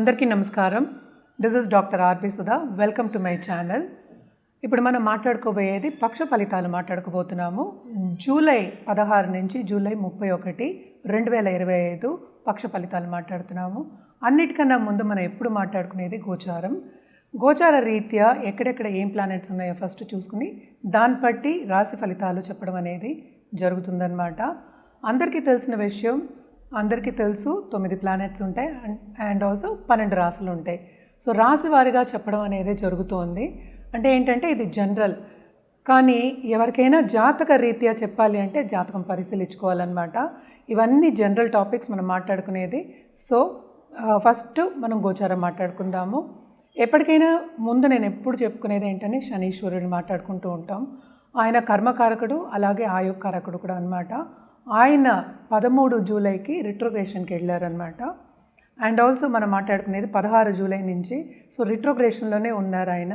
అందరికీ నమస్కారం. This is doctor RP Sudha. Welcome to my channel. ఇప్పుడు మనం మాట్లాడుకోబోయేది పక్ష ఫలితాలు మాట్లాడుకోబోతున్నాము. జూలై 16 నుంచి జూలై 31, 2025 పక్ష ఫలితాలు మాట్లాడుతున్నాము. అన్నిటికన్నా ముందు మనం ఎప్పుడు మాట్లాడుకునేది గోచారం. గోచార రీత్యా ఎక్కడెక్కడ ఏం ప్లానెట్స్ ఉన్నాయో ఫస్ట్ చూసుకుని దాన్ని బట్టి రాశి ఫలితాలు చెప్పడం అనేది జరుగుతుందన్నమాట. అందరికీ తెలిసిన విషయం, అందరికీ తెలుసు 9 ప్లానెట్స్ ఉంటాయి అండ్ ఆల్సో 12 రాశులు ఉంటాయి. సో రాశి వారిగా చెప్పడం అనేది జరుగుతోంది. అంటే ఏంటంటే ఇది జనరల్, కానీ ఎవరికైనా జాతక రీత్యా చెప్పాలి అంటే జాతకం పరిశీలించుకోవాలన్నమాట. ఇవన్నీ జనరల్ టాపిక్స్ మనం మాట్లాడుకునేది. సో ఫస్ట్ మనం గోచారం మాట్లాడుకుందాము. ఎప్పటికైనా ముందు నేను ఎప్పుడు చెప్పుకునేది ఏంటంటే శనీశ్వరుని మాట్లాడుకుంటూ ఉంటాం. ఆయన కర్మకారకుడు, అలాగే ఆయుకారకుడు కూడా అనమాట. ఆయన 13 జూలైకి రిట్రోగ్రేషన్కి వెళ్ళారనమాట. అండ్ ఆల్సో మనం మాట్లాడుకునేది 16 జూలై నుంచి. సో రిట్రోగ్రేషన్లోనే ఉన్నారు ఆయన.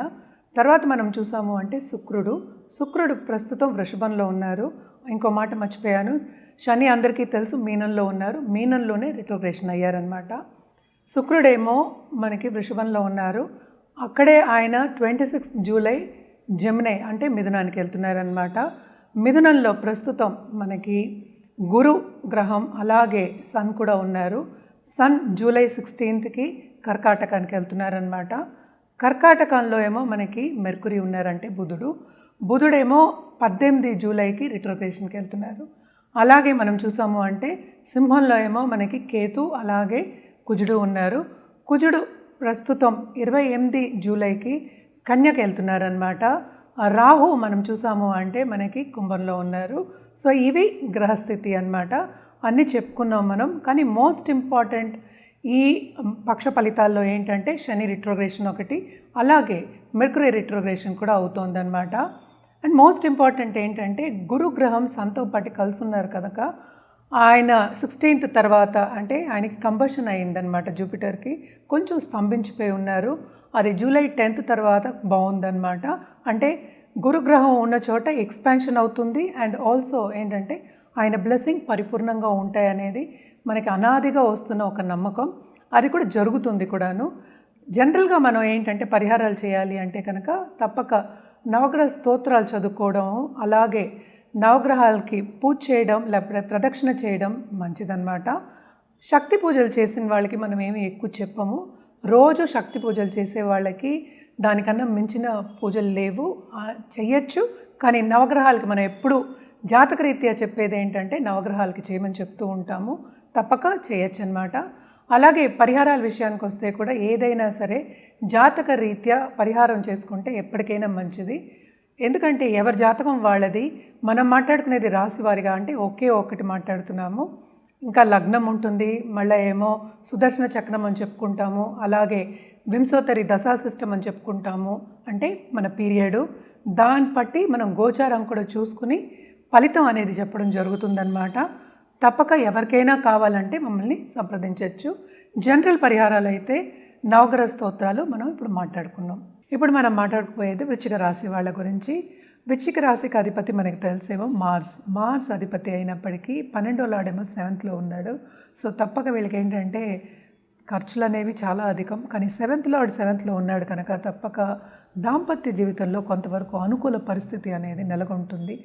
తర్వాత మనం చూసాము అంటే శుక్రుడు ప్రస్తుతం వృషభంలో ఉన్నారు. ఇంకో మాట మర్చిపోయాను, శని అందరికీ తెలుసు మీనంలో ఉన్నారు. మీనంలోనే రిట్రోగ్రేషన్ అయ్యారనమాట. శుక్రుడేమో మనకి వృషభంలో ఉన్నారు. అక్కడే ఆయన 26 జూలై జెమిని అంటే మిథునానికి వెళ్తున్నారనమాట. మిథునంలో ప్రస్తుతం మనకి గురు గ్రహం అలాగే సన్ కూడా ఉన్నారు. సన్ జూలై 16కి కర్కాటకానికి వెళ్తున్నారనమాట. కర్కాటకంలో ఏమో మనకి మెర్కురీ ఉన్నారంటే బుధుడేమో 18 జూలైకి రిట్రోగ్రేషన్కి వెళ్తున్నారు. అలాగే మనం చూసాము అంటే సింహంలో ఏమో మనకి కేతు అలాగే కుజుడు ఉన్నారు. కుజుడు ప్రస్తుతం 28 జూలైకి కన్యకి వెళ్తున్నారనమాట. రాహు మనం చూసాము అంటే మనకి కుంభంలో ఉన్నారు. సో ఇవి గ్రహస్థితి అన్నమాట. అన్నీ చెప్పుకున్నాం మనం. కానీ మోస్ట్ ఇంపార్టెంట్ ఈ పక్ష ఫలితాల్లో ఏంటంటే శని రిట్రోగ్రేషన్ ఒకటి, అలాగే మెర్కురీ రిట్రోగ్రేషన్ కూడా అవుతోందన్నమాట. అండ్ మోస్ట్ ఇంపార్టెంట్ ఏంటంటే గురుగ్రహం సన్తో పాటు కలిసి ఉన్నారు కనుక ఆయన 16th తర్వాత అంటే ఆయనకి కంబషన్ అయిందనమాట. జూపిటర్కి కొంచెం స్తంభించిపోయి ఉన్నారు. అది జూలై 10th తర్వాత బాగుందన్నమాట. అంటే గురుగ్రహం ఉన్న చోట ఎక్స్పాన్షన్ అవుతుంది. అండ్ ఆల్సో ఏంటంటే ఆయన బ్లెస్సింగ్ పరిపూర్ణంగా ఉంటాయనేది మనకి అనాదిగా వస్తున్న ఒక నమ్మకం. అది కూడా జరుగుతుంది కూడాను. జనరల్గా మనం ఏంటంటే పరిహారాలు చేయాలి అంటే కనుక తప్పక నవగ్రహ స్తోత్రాలు చదువుకోవడం, అలాగే నవగ్రహాలకి పూజ చేయడం లేకపోతే ప్రదక్షిణ చేయడం మంచిదన్నమాట. శక్తి పూజలు చేసిన వాళ్ళకి మనం ఏమి ఎక్కువ చెప్పము. రోజు శక్తి పూజలు చేసే వాళ్ళకి దానికన్నా మించిన పూజలు లేవు, చెయ్యొచ్చు. కానీ నవగ్రహాలకి మనం ఎప్పుడు జాతకరీత్యా చెప్పేది ఏంటంటే నవగ్రహాలకి చేయమని చెప్తూ ఉంటాము. తప్పక చేయొచ్చు అన్నమాట. అలాగే పరిహారాల విషయానికి వస్తే కూడా ఏదైనా సరే జాతక రీత్యా పరిహారం చేసుకుంటే ఎప్పటికైనా మంచిది. ఎందుకంటే ఎవరి జాతకం వాళ్ళది. మనం మాట్లాడుకునేది రాశి వారిగా అంటే ఒకే ఒకటి మాట్లాడుతున్నాము. ఇంకా లగ్నం ఉంటుంది, మళ్ళీ ఏమో సుదర్శన చక్రం అని చెప్పుకుంటాము, అలాగే వింశోత్తరి దశాసిస్టం అని చెప్పుకుంటాము. అంటే మన పీరియడు దాన్ని బట్టి మనం గోచారం కూడా చూసుకుని ఫలితం అనేది చెప్పడం జరుగుతుందన్నమాట. తప్పక ఎవరికైనా కావాలంటే మమ్మల్ని సంప్రదించవచ్చు. జనరల్ పరిహారాలు అయితే నవగ్రహ స్తోత్రాలు మనం ఇప్పుడు మాట్లాడుకున్నాం. ఇప్పుడు మనం మాట్లాడుకుపోయేది వృశ్చిక రాశి వాళ్ళ గురించి. వృశ్చిక రాశికి అధిపతి మనకు తెలిసేమో మార్స్ అధిపతి అయినప్పటికీ 12వ లార్డేమో 7th ఉన్నాడు. సో తప్పక వీళ్ళకి ఏంటంటే ఖర్చులు అనేవి చాలా అధికం. కానీ 7th లార్డ్ 7th ఉన్నాడు కనుక తప్పక దాంపత్య జీవితంలో కొంతవరకు అనుకూల పరిస్థితి అనేది నెలకొంటుంది.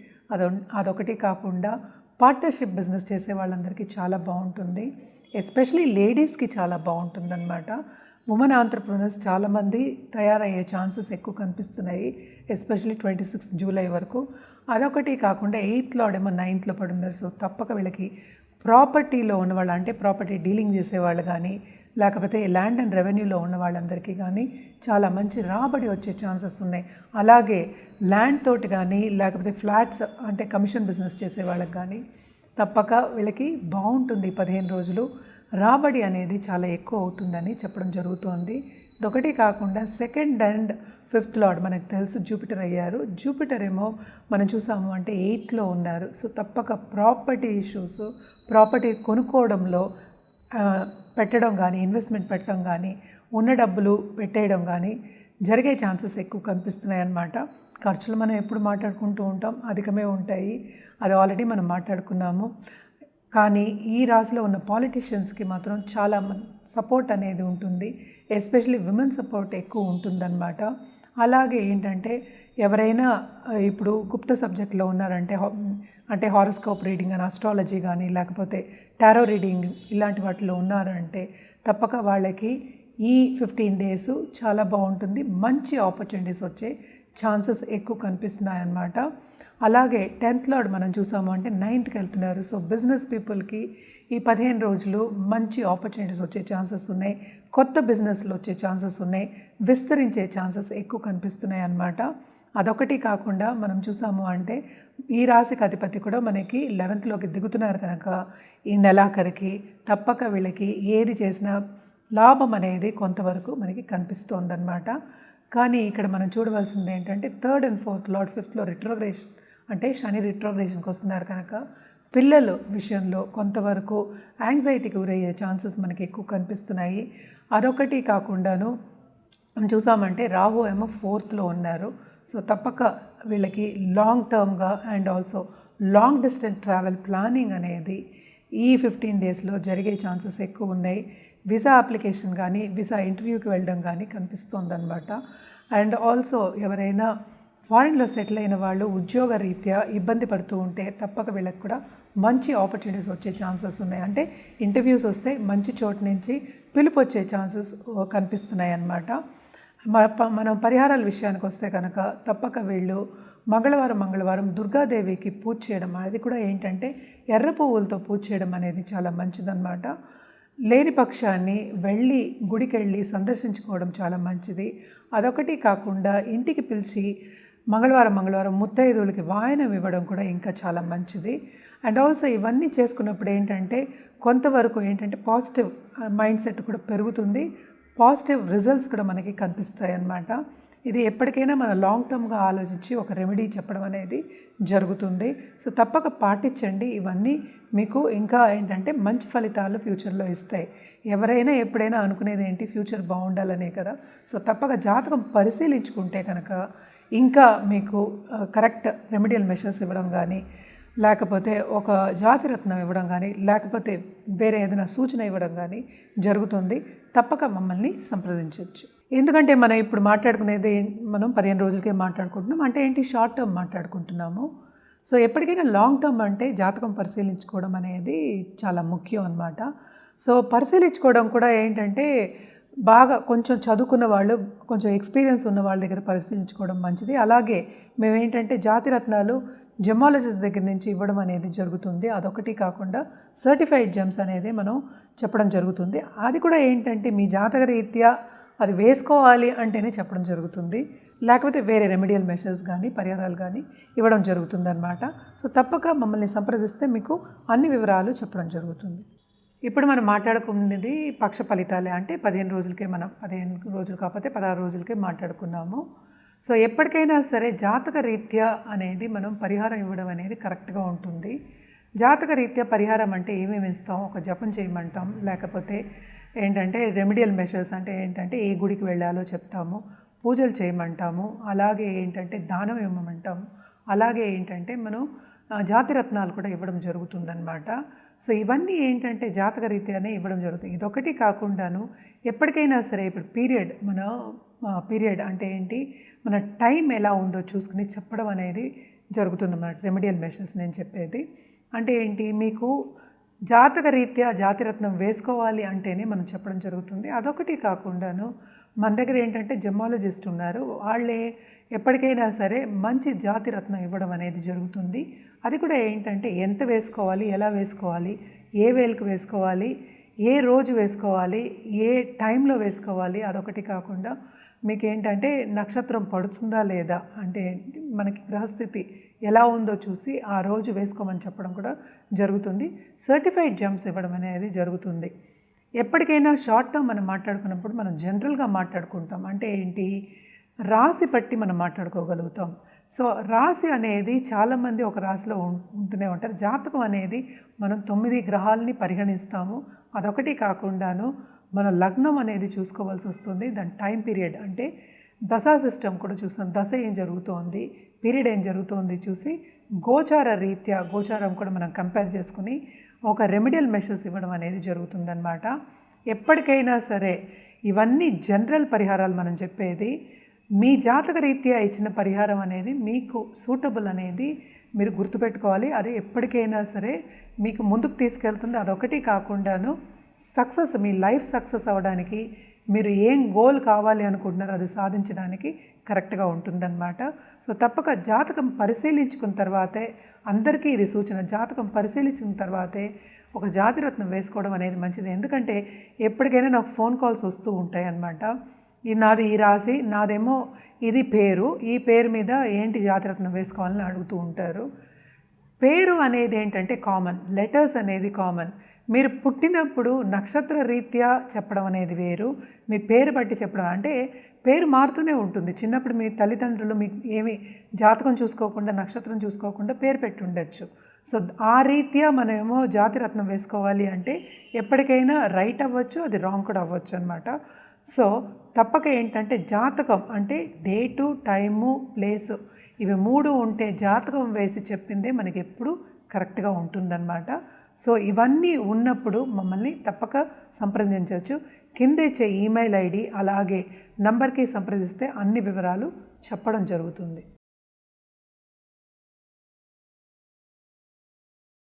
అదొకటి కాకుండా పార్ట్నర్షిప్ బిజినెస్ చేసే వాళ్ళందరికీ చాలా బాగుంటుంది. ఎస్పెషలీ లేడీస్కి చాలా బాగుంటుందన్నమాట. ఉమెన్ ఆంటర్‌ప్రెన్యూర్స్ చాలామంది తయారయ్యే ఛాన్సెస్ ఎక్కువ కనిపిస్తున్నాయి, ఎస్పెషలీ 26 జూలై వరకు. అదొకటి కాకుండా 8th లార్డ్ ఏమో 9th పడున్నారు. సో తప్పక వీళ్ళకి ప్రాపర్టీలో ఉన్నవాళ్ళు అంటే ప్రాపర్టీ డీలింగ్ చేసేవాళ్ళు కానీ లేకపోతే ల్యాండ్ అండ్ రెవెన్యూలో ఉన్న వాళ్ళందరికీ కానీ చాలా మంచి రాబడి వచ్చే ఛాన్సెస్ ఉన్నాయి. అలాగే ల్యాండ్ తోటి కానీ లేకపోతే ఫ్లాట్స్ అంటే కమిషన్ బిజినెస్ చేసే వాళ్ళకి కానీ తప్పక వీళ్ళకి బాగుంటుంది. 15 రోజులు రాబడి అనేది చాలా ఎక్కువ అవుతుందని చెప్పడం జరుగుతోంది. ఇదొకటి కాకుండా 2nd అండ్ 5th లార్డ్ మనకు తెలుసు జూపిటర్ అయ్యారు. జూపిటర్ ఏమో మనం చూసాము అంటే 8th ఉన్నారు. సో తప్పక ప్రాపర్టీ ఇష్యూస్, ప్రాపర్టీ కొనుక్కోవడంలో పెట్టడం కానీ ఇన్వెస్ట్మెంట్ పెట్టడం కానీ ఉన్న డబ్బులు పెట్టేయడం కానీ జరిగే ఛాన్సెస్ ఎక్కువ కనిపిస్తున్నాయి అన్నమాట. ఖర్చులు మనం ఎప్పుడు మాట్లాడుకుంటూ ఉంటాం, అధికమే ఉంటాయి. అది ఆల్రెడీ మనం మాట్లాడుకున్నాము. కానీ ఈ రాశిలో ఉన్న పాలిటిషియన్స్కి మాత్రం చాలా సపోర్ట్ అనేది ఉంటుంది, ఎస్పెషలీ విమెన్ సపోర్ట్ ఎక్కువ ఉంటుందన్నమాట. అలాగే ఏంటంటే ఎవరైనా ఇప్పుడు గుప్త సబ్జెక్ట్లో ఉన్నారంటే అంటే హారోస్కోప్ రీడింగ్ అని, అస్ట్రాలజీ కానీ లేకపోతే టారో రీడింగ్ ఇలాంటి వాటిలో ఉన్నారంటే తప్పక వాళ్ళకి ఈ 15 డేస్ చాలా బాగుంటుంది, మంచి ఆపర్చునిటీస్ వచ్చే ఛాన్సెస్ ఎక్కువ కనిపిస్తున్నాయి అన్నమాట. అలాగే 10th లార్డ్ మనం చూసాము అంటే 9th వెళ్తున్నారు. సో బిజినెస్ పీపుల్కి ఈ 15 రోజులు మంచి ఆపర్చునిటీస్ వచ్చే ఛాన్సెస్ ఉన్నాయి, కొత్త బిజినెస్లు వచ్చే ఛాన్సెస్ ఉన్నాయి, విస్తరించే ఛాన్సెస్ ఎక్కువ కనిపిస్తున్నాయి అన్నమాట. అదొకటి కాకుండా మనం చూసాము అంటే ఈ రాశికి అధిపతి కూడా మనకి 11th దిగుతున్నారు కనుక ఈ నెలాఖరికి తప్పక వీళ్ళకి ఏది చేసినా లాభం అనేది కొంతవరకు మనకి కనిపిస్తోందన్నమాట. కానీ ఇక్కడ మనం చూడవలసింది ఏంటంటే 3rd and 4th lord 5th retrogression అంటే శని రిట్రోగ్రేషన్కి వస్తున్నారు కనుక పిల్లల విషయంలో కొంతవరకు యాంగ్జైటీకి గురయ్యే ఛాన్సెస్ మనకి ఎక్కువ కనిపిస్తున్నాయి. అదొకటి కాకుండాను మనం చూసామంటే రాహు ఏమో 4th ఉన్నారు. సో తప్పక వీళ్ళకి లాంగ్ టర్మ్గా and also long distance travel planning అనేది ఈ 15 డేస్లో జరిగే ఛాన్సెస్ ఎక్కువ ఉన్నాయి. వీసా అప్లికేషన్ కానీ వీసా ఇంటర్వ్యూకి వెళ్ళడం కానీ కనిపిస్తోందన్నమాట. అండ్ ఆల్సో ఎవరైనా ఫారిన్లో సెటిల్ అయిన వాళ్ళు ఉద్యోగ రీత్యా ఇబ్బంది పడుతూ ఉంటే తప్పక వీళ్ళకి కూడా మంచి ఆపర్చునిటీస్ వచ్చే ఛాన్సెస్ ఉన్నాయి. అంటే ఇంటర్వ్యూస్ వస్తే మంచి చోటు నుంచి పిలుపు వచ్చే ఛాన్సెస్ కనిపిస్తున్నాయి అన్నమాట. మనం పరిహారాల విషయానికి వస్తే కనుక తప్పక వీళ్ళు మంగళవారం దుర్గాదేవికి పూజ చేయడం, అది కూడా ఏంటంటే ఎర్ర పువ్వులతో పూజ చేయడం అనేది చాలా మంచిదన్నమాట. లేని పక్షాన్ని వెళ్ళి గుడికి వెళ్ళి సందర్శించుకోవడం చాలా మంచిది. అదొకటి కాకుండా ఇంటికి పిలిచి మంగళవారం ముత్తైదువులకి వాయనం ఇవ్వడం కూడా ఇంకా చాలా మంచిది. అండ్ ఆల్సో ఇవన్నీ చేసుకున్నప్పుడు ఏంటంటే కొంతవరకు ఏంటంటే పాజిటివ్ మైండ్ సెట్ కూడా పెరుగుతుంది, పాజిటివ్ రిజల్ట్స్ కూడా మనకి కనిపిస్తాయి అన్నమాట. ఇది ఎప్పటికైనా మన లాంగ్ టర్మ్గా ఆలోచించి ఒక రెమెడీ చెప్పడం అనేది జరుగుతుంది. సో తప్పక పాటించండి. ఇవన్నీ మీకు ఇంకా ఏంటంటే మంచి ఫలితాలు ఫ్యూచర్లో ఇస్తాయి. ఎవరైనా ఎప్పుడైనా అనుకునేది ఏంటి, ఫ్యూచర్ బాగుండాలనే కదా. సో తప్పక జాతకం పరిశీలించుకుంటే కనుక ఇంకా మీకు కరెక్ట్ రెమెడియల్ మెషర్స్ ఇవ్వడం కానీ, లేకపోతే ఒక జాతిరత్నం ఇవ్వడం కానీ, లేకపోతే వేరే ఏదైనా సూచన ఇవ్వడం కానీ జరుగుతుంది. తప్పక మమ్మల్ని సంప్రదించవచ్చు. ఎందుకంటే మనం ఇప్పుడు మాట్లాడుకునేది మనం 15 రోజులకే మాట్లాడుకుంటున్నాం, అంటే ఏంటి షార్ట్ టర్మ్ మాట్లాడుకుంటున్నాము. సో ఎప్పటికైనా లాంగ్ టర్మ్ అంటే జాతకం పరిశీలించుకోవడం అనేది చాలా ముఖ్యం అన్నమాట. సో పరిశీలించుకోవడం కూడా ఏంటంటే బాగా కొంచెం చదువుకున్న వాళ్ళు, కొంచెం ఎక్స్పీరియన్స్ ఉన్న వాళ్ళ దగ్గర పరిశీలించుకోవడం మంచిది. అలాగే మేమేంటంటే జాతిరత్నాలు జెమాలజిస్ట్ దగ్గర నుంచి ఇవ్వడం అనేది జరుగుతుంది. అదొకటి కాకుండా సర్టిఫైడ్ జెమ్స్ అనేది మనం చెప్పడం జరుగుతుంది. అది కూడా ఏంటంటే మీ జాతక రీత్యా అది వేసుకోవాలి అంటేనే చెప్పడం జరుగుతుంది, లేకపోతే వేరే రెమెడియల్ మెషర్స్ కానీ పరిహారాలు కానీ ఇవ్వడం జరుగుతుందన్నమాట. సో తప్పక మమ్మల్ని సంప్రదిస్తే మీకు అన్ని వివరాలు చెప్పడం జరుగుతుంది. ఇప్పుడు మనం మాట్లాడుకున్నది పక్ష ఫలితాలే, అంటే 15 రోజులకే మనం 15 రోజులు కాకపోతే 16 రోజులకే మాట్లాడుకున్నాము. సో ఎప్పటికైనా సరే జాతక రీత్యా అనేది మనం పరిహారం ఇవ్వడం అనేది కరెక్ట్గా ఉంటుంది. జాతక రీత్యా పరిహారం అంటే ఏమేమి ఇస్తాం, ఒక జపం చేయమంటాం, లేకపోతే ఏంటంటే రెమెడియల్ మెషర్స్ అంటే ఏంటంటే ఏ గుడికి వెళ్ళాలో చెప్తాము, పూజలు చేయమంటాము, అలాగే ఏంటంటే దానం ఇవ్వమంటాము, అలాగే ఏంటంటే మనం జాతిరత్నాలు కూడా ఇవ్వడం జరుగుతుందన్నమాట. సో ఇవన్నీ ఏంటంటే జాతక రీత్యానే ఇవ్వడం జరుగుతుంది. ఇదొకటి కాకుండాను ఎప్పటికైనా సరే ఇప్పుడు పీరియడ్ అంటే ఏంటి, మన టైం ఎలా ఉందో చూసుకుని చెప్పడం అనేది జరుగుతుంది అన్నమాట. రెమెడియల్ మెషర్స్ నేను చెప్పేది అంటే ఏంటి, మీకు జాతక రీత్యా జాతిరత్నం వేసుకోవాలి అంటేనే మనం చెప్పడం జరుగుతుంది. అదొకటి కాకుండాను మన దగ్గర ఏంటంటే జెమాలజిస్ట్ ఉన్నారు, వాళ్ళే ఎప్పటికైనా సరే మంచి జాతిరత్నం ఇవ్వడం అనేది జరుగుతుంది. అది కూడా ఏంటంటే ఎంత వేసుకోవాలి, ఎలా వేసుకోవాలి, ఏ వేలుకు వేసుకోవాలి, ఏ రోజు వేసుకోవాలి, ఏ టైంలో వేసుకోవాలి, అదొకటి కాకుండా మీకు ఏంటంటే నక్షత్రం పడుతుందా లేదా, అంటే మనకి గ్రహస్థితి ఎలా ఉందో చూసి ఆ రోజు వేసుకోమని చెప్పడం కూడా జరుగుతుంది. సర్టిఫైడ్ జెమ్స్ ఇవ్వడం అనేది జరుగుతుంది. ఎప్పటికైనా షార్ట్ టర్మ్ మనం మాట్లాడుకున్నప్పుడు మనం జనరల్గా మాట్లాడుకుంటాం, అంటే ఏంటి రాశి పట్టి మనం మాట్లాడుకోగలుగుతాం. సో రాశి అనేది చాలామంది ఒక రాశిలో ఉంటూనే ఉంటారు. జాతకం అనేది మనం 9 గ్రహాలని పరిగణిస్తాము. అదొకటి కాకుండాను మన లగ్నం అనేది చూసుకోవాల్సి వస్తుంది, దాని టైం పీరియడ్ అంటే దశా సిస్టమ్ కూడా చూస్తాం, దశ ఏం జరుగుతోంది, పీరియడ్ ఏం జరుగుతోంది చూసి గోచార రీత్యా గోచారం కూడా మనం కంపేర్ చేసుకుని ఒక రెమెడియల్ మెషర్స్ ఇవ్వడం అనేది జరుగుతుందన్నమాట. ఎప్పటికైనా సరే ఇవన్నీ జనరల్ పరిహారాలు మనం చెప్పేది. మీ జాతక రీత్యా ఇచ్చిన పరిహారం అనేది మీకు సూటబుల్ అనేది మీరు గుర్తుపెట్టుకోవాలి. అది ఎప్పటికైనా సరే మీకు ముందుకు తీసుకెళ్తుంది. అదొకటి కాకుండాను సక్సెస్, మీ లైఫ్ సక్సెస్ అవ్వడానికి, మీరు ఏం గోల్ కావాలి అనుకుంటున్నారో అది సాధించడానికి కరెక్ట్గా ఉంటుందన్నమాట. సో తప్పక జాతకం పరిశీలించుకున్న తర్వాతే, అందరికీ ఇది సూచన, జాతకం పరిశీలించుకున్న తర్వాతే ఒక జాతిరత్నం వేసుకోవడం అనేది మంచిది. ఎందుకంటే ఎప్పటికైనా నాకు ఫోన్ కాల్స్ వస్తూ ఉంటాయి అన్నమాట. నాది ఈ రాశి, నాదేమో ఇది పేరు, ఈ పేరు మీద ఏంటి జాతిరత్నం వేసుకోవాలని అడుగుతూ ఉంటారు. పేరు అనేది ఏంటంటే కామన్, లెటర్స్ అనేది కామన్. మీరు పుట్టినప్పుడు నక్షత్ర రీత్యా చెప్పడం అనేది వేరు, మీ పేరు బట్టి చెప్పడం అంటే పేరు మారుతూనే ఉంటుంది. చిన్నప్పుడు మీ తల్లిదండ్రులు మీకు ఏమి జాతకం చూసుకోకుండా, నక్షత్రం చూసుకోకుండా పేరు పెట్టి ఉండొచ్చు. సో ఆ రీత్యా మనమేమో జాతిరత్నం వేసుకోవాలి అంటే ఎప్పటికైనా రైట్ అవ్వచ్చు, అది రాంగ్ కూడా అవ్వచ్చు అనమాట. సో తప్పక ఏంటంటే జాతకం అంటే డేటు, టైము, ప్లేసు ఇవి 3 ఉంటే జాతకం వేసి చెప్పిందే మనకి ఎప్పుడు కరెక్ట్గా ఉంటుందన్నమాట. సో ఇవన్నీ ఉన్నప్పుడు మమ్మల్ని తప్పక సంప్రదించవచ్చు. కింద ఇచ్చే ఈమెయిల్ ఐడి అలాగే నంబర్కి సంప్రదిస్తే అన్ని వివరాలు చెప్పడం జరుగుతుంది.